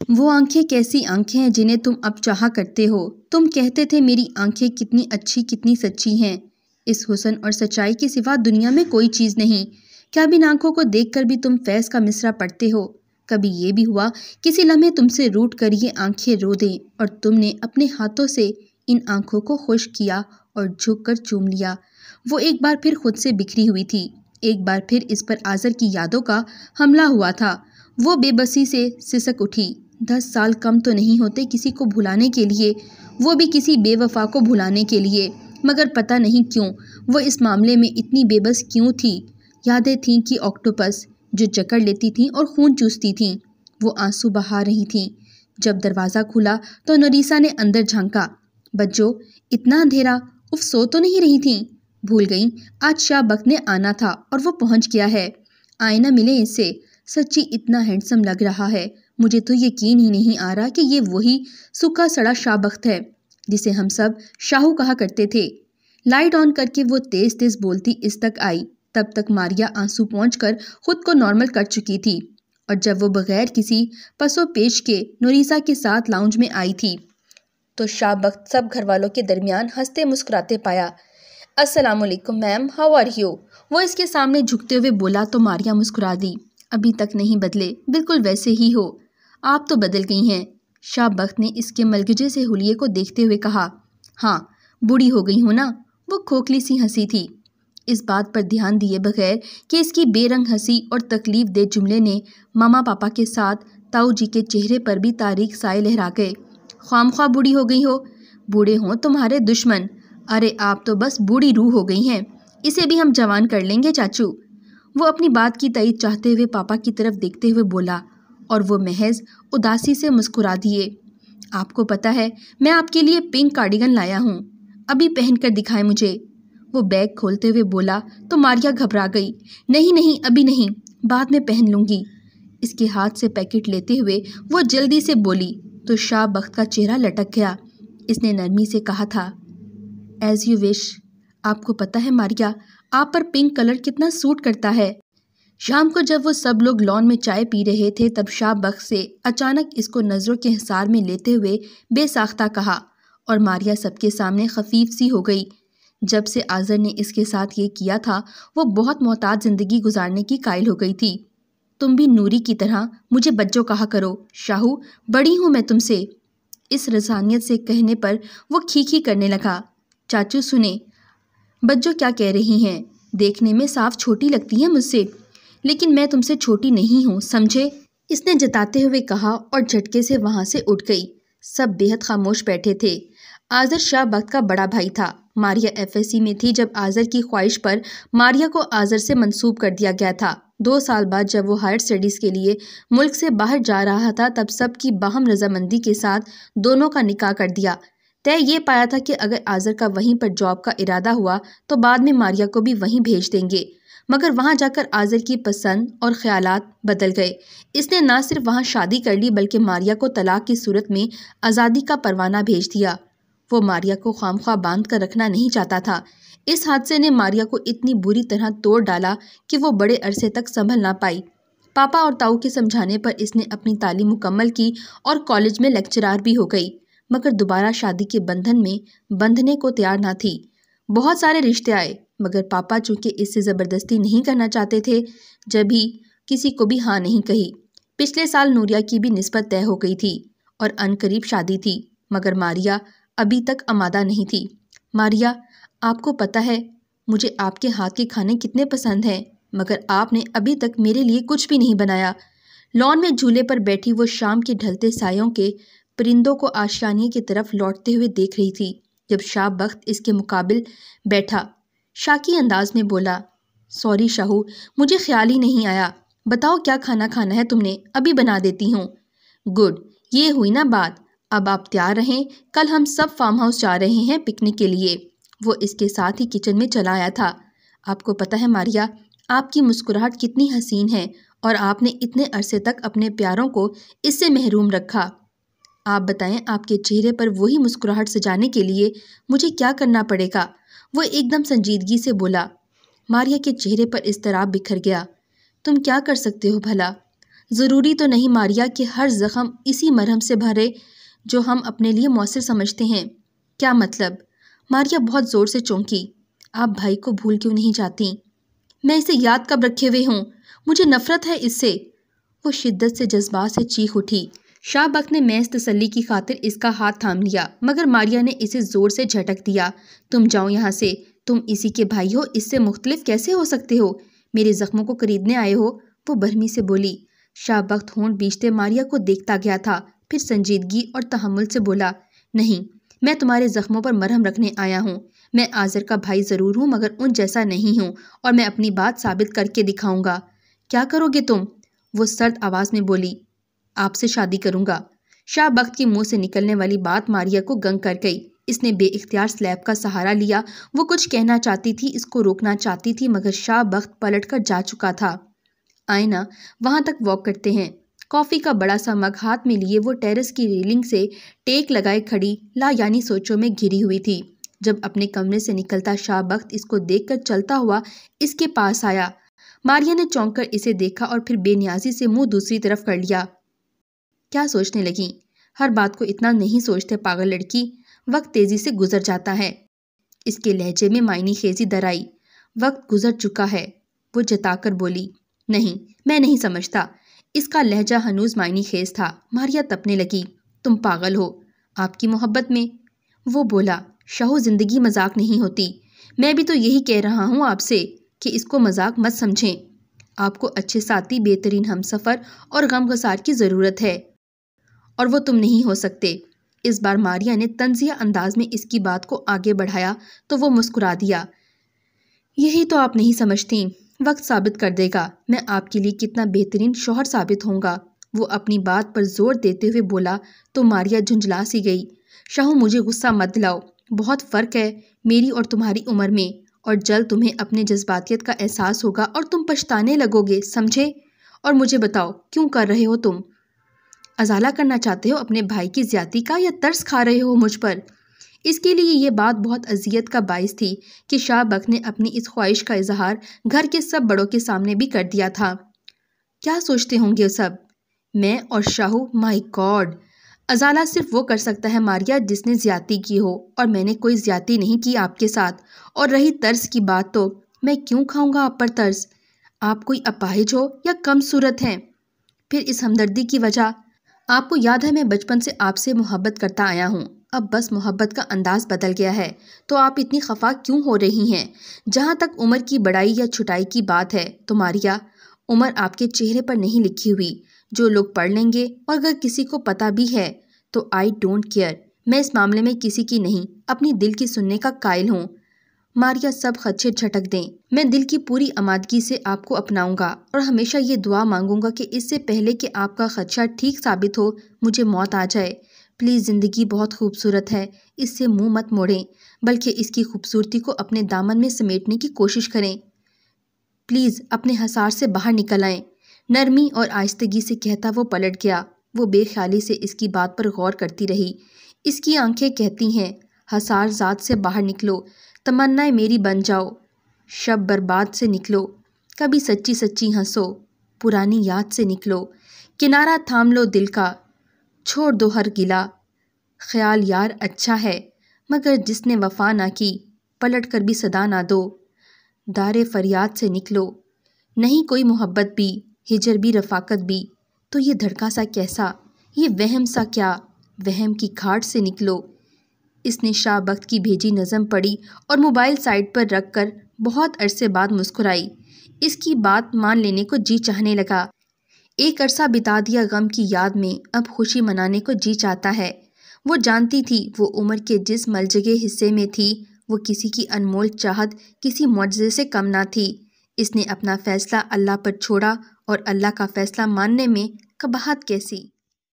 وہ آنکھیں کیسی آنکھیں ہیں جنہیں تم اب چاہا کرتے ہو؟ تم کہتے تھے میری آنکھیں کتنی اچھی کتنی سچی ہیں، اس حسن اور سچائی کے سوا دنیا میں کوئی چیز نہیں۔ کیا ان آنکھوں کو دیکھ کر بھی تم فیض کا مصرع پڑھتے ہو؟ کبھی یہ بھی ہوا کسی لمحے تم سے روٹ کر یہ آنکھیں رو دیں اور تم نے اپنے ہاتھوں سے ان آنکھوں کو خشک کیا اور جھک کر چوم لیا؟ وہ ایک بار پھر خود سے بکھری ہوئی تھی، ایک بار پھر اس پر آذر کی یادوں کا حملہ ہوا تھا۔ وہ بے بسی سے سسک اٹھی۔ 10 سال کم تو نہیں ہوتے کسی کو بھلانے کے لیے، وہ بھی کسی بے وفا کو بھلانے کے لیے، مگر پتہ نہیں کیوں وہ اس معاملے میں اتنی بے بس کیوں تھی؟ یادیں تھیں کہ آکٹوپس جو جکڑ لیتی تھیں اور خون چوستی تھیں۔ وہ آنسو بہا رہی تھیں۔ جب دروازہ کھلا تو نوریسا نے اندر جھانکا۔ بچو، اتنا اندھیرا، اف سو تو نہیں رہی تھیں؟ بھول گئیں آج شاہ بخت نے آنا تھا اور وہ پہنچ گیا ہے۔ آئے نہ ملیں اس سے، سچی اتنا ہینڈسم لگ رہا ہے، مجھے تو یقین ہی نہیں آ رہا کہ یہ وہی سوکھا سڑا شاہ بخت ہے جسے ہم سب شاہو کہا کرتے تھے۔ لائٹ آن کر کے وہ تیز تیز بولتی اس تک آئی، تب تک ماریا آنسو پہنچ کر خود کو نارمل کر چکی تھی، اور جب وہ بغیر کسی پس و پیش کے نوریسا کے ساتھ لاؤنج میں آئی تھی تو شاہ بخت سب گھر والوں کے درمیان ہنستے مسکراتے پایا۔ السلام علیکم میم، ہاؤ آر یو؟ وہ اس کے سامنے جھکتے ہوئے بولا تو ماریا مسکرا دی۔ ابھی تک نہیں بدلے، بالکل ویسے ہی ہو۔ آپ تو بدل گئی ہیں، شاہ بخت نے اس کے ملگجے سے حلیے کو دیکھتے ہوئے کہا۔ ہاں، بوڑھی ہو گئی ہوں نا؟ وہ کھوکھلی سی ہنسی تھی۔ اس بات پر دھیان دیے بغیر کہ اس کی بے رنگ ہنسی اور تکلیف دہ جملے نے ماما پاپا کے ساتھ تاؤ جی کے چہرے پر بھی تاریک سائے لہرا گئے۔ خواہ مخواہ بوڑھی ہو گئی ہو، بوڑھے ہوں تمہارے دشمن، ارے آپ تو بس بوڑھی روح ہو گئی ہیں، اسے بھی ہم جوان کر لیں گے چاچو۔ وہ اپنی بات کی تائید چاہتے ہوئے پاپا کی طرف دیکھتے ہوئے بولا، اور وہ محض اداسی سے مسکرا دیے۔ آپ کو پتہ ہے میں آپ کے لیے پنک کارڈیگن لایا ہوں، ابھی پہن کر دکھائے مجھے۔ وہ بیگ کھولتے ہوئے بولا تو ماریا گھبرا گئی۔ نہیں نہیں، ابھی نہیں، بعد میں پہن لوں گی۔ اس کے ہاتھ سے پیکٹ لیتے ہوئے وہ جلدی سے بولی تو شاہ بخت کا چہرہ لٹک گیا۔ اس نے نرمی سے کہا تھا، ایز یو وش۔ آپ کو پتہ ہے ماریا، آپ پر پنک کلر کتنا سوٹ کرتا ہے۔ شام کو جب وہ سب لوگ لان میں چائے پی رہے تھے تب شاہ بخت سے اچانک اس کو نظروں کے حصار میں لیتے ہوئے بے ساختہ کہا، اور ماریا سب کے سامنے خفیف سی ہو گئی۔ جب سے آذر نے اس کے ساتھ یہ کیا تھا وہ بہت محتاط زندگی گزارنے کی قائل ہو گئی تھی۔ تم بھی نوری کی طرح مجھے بچو کہا کرو شاہو، بڑی ہوں میں تم سے۔ اس رسانیت سے کہنے پر وہ کھیکھی کرنے لگا۔ چاچو سنیں، بچو کیا کہہ رہی ہیں، دیکھنے میں صاف چھوٹی لگتی ہیں مجھ سے، لیکن میں تم سے چھوٹی نہیں ہوں، سمجھے؟ اس نے جتاتے ہوئے کہا اور جھٹکے سے وہاں سے اٹھ گئی۔ سب بے حد خاموش بیٹھے تھے۔ آذر شاہ بخت کا بڑا بھائی تھا۔ ماریا ایف ایس سی میں تھی جب آذر کی خواہش پر ماریا کو آذر سے منسوب کر دیا گیا تھا۔ 2 سال بعد جب وہ ہائر اسٹڈیز کے لیے ملک سے باہر جا رہا تھا تب سب کی باہم رضامندی کے ساتھ دونوں کا نکاح کر دیا۔ طے یہ پایا تھا کہ اگر آذر کا وہیں پر جاب کا ارادہ ہوا تو بعد میں ماریا کو بھی وہیں بھیج دیں گے، مگر وہاں جا کر آذر کی پسند اور خیالات بدل گئے۔ اس نے نہ صرف وہاں شادی کر لی بلکہ ماریا کو طلاق کی صورت میں آزادی کا پروانہ بھیج دیا۔ وہ ماریا کو خواہ باندھ کر رکھنا نہیں چاہتا تھا۔ اس حادثے نے ماریا کو اتنی بری طرح توڑ ڈالا کہ وہ بڑے عرصے تک سنبھل نہ پائی۔ پاپا اور تاؤ کے سمجھانے پر اس نے اپنی تعلیم مکمل کی اور کالج میں لیکچرار بھی ہو گئی، مگر دوبارہ شادی کے بندھن میں بندھنے کو تیار نہ تھی۔ بہت سارے رشتے آئے مگر پاپا چونکہ اس سے زبردستی نہیں کرنا چاہتے تھے، جبھی کسی کو بھی ہاں نہیں کہی۔ پچھلے سال نوریا کی بھی نسبت طے ہو گئی تھی اور عنقریب شادی تھی، مگر ماریا ابھی تک آمادہ نہیں تھی۔ ماریا، آپ کو پتہ ہے مجھے آپ کے ہاتھ کے کھانے کتنے پسند ہیں، مگر آپ نے ابھی تک میرے لیے کچھ بھی نہیں بنایا۔ لان میں جھولے پر بیٹھی وہ شام کے ڈھلتے سایوں کے پرندوں کو آشیانے کی طرف لوٹتے ہوئے دیکھ رہی تھی جب شاہ بخت اس کے مقابل بیٹھا۔ شاکی انداز میں بولا، سوری شاہو، مجھے خیال ہی نہیں آیا، بتاؤ کیا کھانا ہے تم نے، ابھی بنا دیتی ہوں۔ گڈ، یہ ہوئی نا بات، اب آپ تیار رہیں، کل ہم سب فارم ہاؤس جا رہے ہیں پکنک کے لیے۔ وہ اس کے ساتھ ہی کچن میں چلا آیا تھا۔ آپ کو پتہ ہے ماریا، آپ کی مسکراہٹ کتنی حسین ہے اور آپ نے اتنے عرصے تک اپنے پیاروں کو اس سے محروم رکھا۔ آپ بتائیں آپ کے چہرے پر وہی مسکراہٹ سجانے کے لیے مجھے کیا کرنا پڑے گا؟ وہ ایک دم سنجیدگی سے بولا۔ ماریا کے چہرے پر اضطراب بکھر گیا۔ تم کیا کر سکتے ہو بھلا؟ ضروری تو نہیں ماریا کہ ہر زخم اسی مرہم سے بھرے جو ہم اپنے لیے مؤثر سمجھتے ہیں۔ کیا مطلب؟ ماریا بہت زور سے چونکی۔ آپ بھائی کو بھول کیوں نہیں جاتی؟ میں اسے یاد کب رکھے ہوئے ہوں؟ مجھے نفرت ہے اس سے۔ وہ شدت سے جذبات سے چیخ اٹھی۔ شاہ بخت نے محض تسلی کی خاطر اس کا ہاتھ تھام لیا، مگر ماریا نے اسے زور سے جھٹک دیا۔ تم جاؤ یہاں سے، تم اسی کے بھائی ہو، اس سے مختلف کیسے ہو سکتے ہو؟ میرے زخموں کو خریدنے آئے ہو؟ وہ برہمی سے بولی۔ شاہ بخت ہونٹ بیچتے ماریا کو دیکھتا گیا تھا، پھر سنجیدگی اور تحمل سے بولا، نہیں، میں تمہارے زخموں پر مرہم رکھنے آیا ہوں۔ میں آذر کا بھائی ضرور ہوں مگر ان جیسا نہیں ہوں، اور میں اپنی بات ثابت کر کے دکھاؤں گا۔ کیا کرو گے تم؟ وہ سرد آواز میں بولی، آپ سے شادی کروں گا۔ شاہ بخت کے منہ سے نکلنے والی بات ماریا کو گنگ کر گئی۔ اس نے بے اختیار سلیب کا سہارا لیا۔ وہ کچھ کہنا چاہتی تھی، اس کو روکنا چاہتی تھی، مگر شاہ بخت پلٹ کر جا چکا تھا۔ آئے نا، وہاں تک واک کرتے ہیں۔ کافی کا بڑا سا مگ ہاتھ میں لیے وہ ٹیرس کی ریلنگ سے ٹیک لگائے کھڑی لا یعنی سوچوں میں گھری ہوئی تھی۔ جب اپنے کمرے سے نکلتا شاہ بخت اس کو دیکھ کر چلتا ہوا اس کے پاس آیا، ماریا نے چونک کر اسے دیکھا اور پھر بے نیازی سے منہ دوسری طرف کر لیا۔ کیا سوچنے لگی؟ ہر بات کو اتنا نہیں سوچتے پاگل لڑکی، وقت تیزی سے گزر جاتا ہے۔ اس کے لہجے میں معنی خیزی در آئی۔ وقت گزر چکا ہے، وہ جتا کر بولی۔ نہیں، میں نہیں سمجھتا۔ اس کا لہجہ ہنوز معنی خیز تھا۔ ماریا تپنے لگی۔ تم پاگل ہو، آپ کی محبت میں؟ وہ بولا، شاہو، زندگی مذاق نہیں ہوتی۔ میں بھی تو یہی کہہ رہا ہوں آپ سے کہ اس کو مذاق مت سمجھیں۔ آپ کو اچھے ساتھی، بہترین ہمسفر اور غم گسار کی ضرورت ہے، اور وہ تم نہیں ہو سکتے۔ اس بار ماریا نے طنزیہ انداز میں اس کی بات کو آگے بڑھایا تو وہ مسکرا دیا۔ یہی تو آپ نہیں سمجھتی، وقت ثابت کر دے گا میں آپ کے لیے کتنا بہترین شوہر ثابت ہوں گا۔ وہ اپنی بات پر زور دیتے ہوئے بولا تو ماریا جھنجھلا سی گئی۔ شاہو، مجھے غصہ مت دلاؤ، بہت فرق ہے میری اور تمہاری عمر میں، اور جلد تمہیں اپنے جذباتیت کا احساس ہوگا اور تم پچھتانے لگو گے، سمجھے؟ اور مجھے بتاؤ، کیوں کر رہے ہو تم؟ ازالہ کرنا چاہتے ہو اپنے بھائی کی زیادتی کا، یا ترس کھا رہے ہو مجھ پر؟ اس کے لیے یہ بات بہت اذیت کا باعث تھی کہ شاہ بخت نے اپنی اس خواہش کا اظہار گھر کے سب بڑوں کے سامنے بھی کر دیا تھا۔ کیا سوچتے ہوں گے سب؟ میں اور شاہو، مائی گاڈ! ازالہ صرف وہ کر سکتا ہے ماریا جس نے زیادتی کی ہو، اور میں نے کوئی زیادتی نہیں کی آپ کے ساتھ۔ اور رہی ترس کی بات، تو میں کیوں کھاؤں گا آپ پر ترس؟ آپ کوئی اپاہج ہو یا کم صورت ہیں؟ پھر اس ہمدردی کی وجہ؟ آپ کو یاد ہے میں بچپن سے آپ سے محبت کرتا آیا ہوں، اب بس محبت کا انداز بدل گیا ہے، تو آپ اتنی خفا کیوں ہو رہی ہیں؟ جہاں تک عمر کی بڑائی یا چھٹائی کی بات ہے تو ماریا، عمر آپ کے چہرے پر نہیں لکھی ہوئی، جو لوگ پڑھ لیں گے، اور اگر کسی کو پتہ بھی ہے تو آئی ڈونٹ کیئر، میں اس معاملے میں کسی کی نہیں، اپنی دل کی سننے کا قائل ہوں۔ ماریا، سب خدشے جھٹک دیں، میں دل کی پوری آمادگی سے آپ کو اپناؤں گا، اور ہمیشہ یہ دعا مانگوں گا کہ اس سے پہلے کہ آپ کا خدشہ ٹھیک ثابت ہو مجھے موت آ جائے۔ پلیز، زندگی بہت خوبصورت ہے، اس سے منہ مت موڑیں، بلکہ اس کی خوبصورتی کو اپنے دامن میں سمیٹنے کی کوشش کریں۔ پلیز اپنے حصار سے باہر نکل آئیں۔ نرمی اور آہستگی سے کہتا وہ پلٹ گیا۔ وہ بے خیالی سے اس کی بات پر غور کرتی رہی۔ اس کی آنکھیں کہتی ہیں، حصار ذات سے باہر نکلو، تمنائے میری بن جاؤ، شب برباد سے نکلو، کبھی سچی سچی ہنسو، پرانی یاد سے نکلو، کنارہ تھام لو دل کا، چھوڑ دو ہر گلا، خیال یار اچھا ہے مگر جس نے وفا نہ کی، پلٹ کر بھی صدا نہ دو، دار فریاد سے نکلو، نہیں کوئی محبت بھی، ہجر بھی، رفاقت بھی، تو یہ دھڑکا سا کیسا، یہ وہم سا کیا، وہم کی گھاٹ سے نکلو۔ اس نے شاہ بخت کی بھیجی نظم پڑھی اور موبائل سائڈ پر رکھ کر بہت عرصے بعد مسکرائی۔ اس کی بات مان لینے کو جی چاہنے لگا۔ ایک عرصہ بتا دیا غم کی یاد میں، اب خوشی منانے کو جی چاہتا ہے۔ وہ جانتی تھی وہ عمر کے جس ملجگے حصے میں تھی، وہ کسی کی انمول چاہت، کسی معجزے سے کم نہ تھی۔ اس نے اپنا فیصلہ اللہ پر چھوڑا، اور اللہ کا فیصلہ ماننے میں قباحت کیسی؟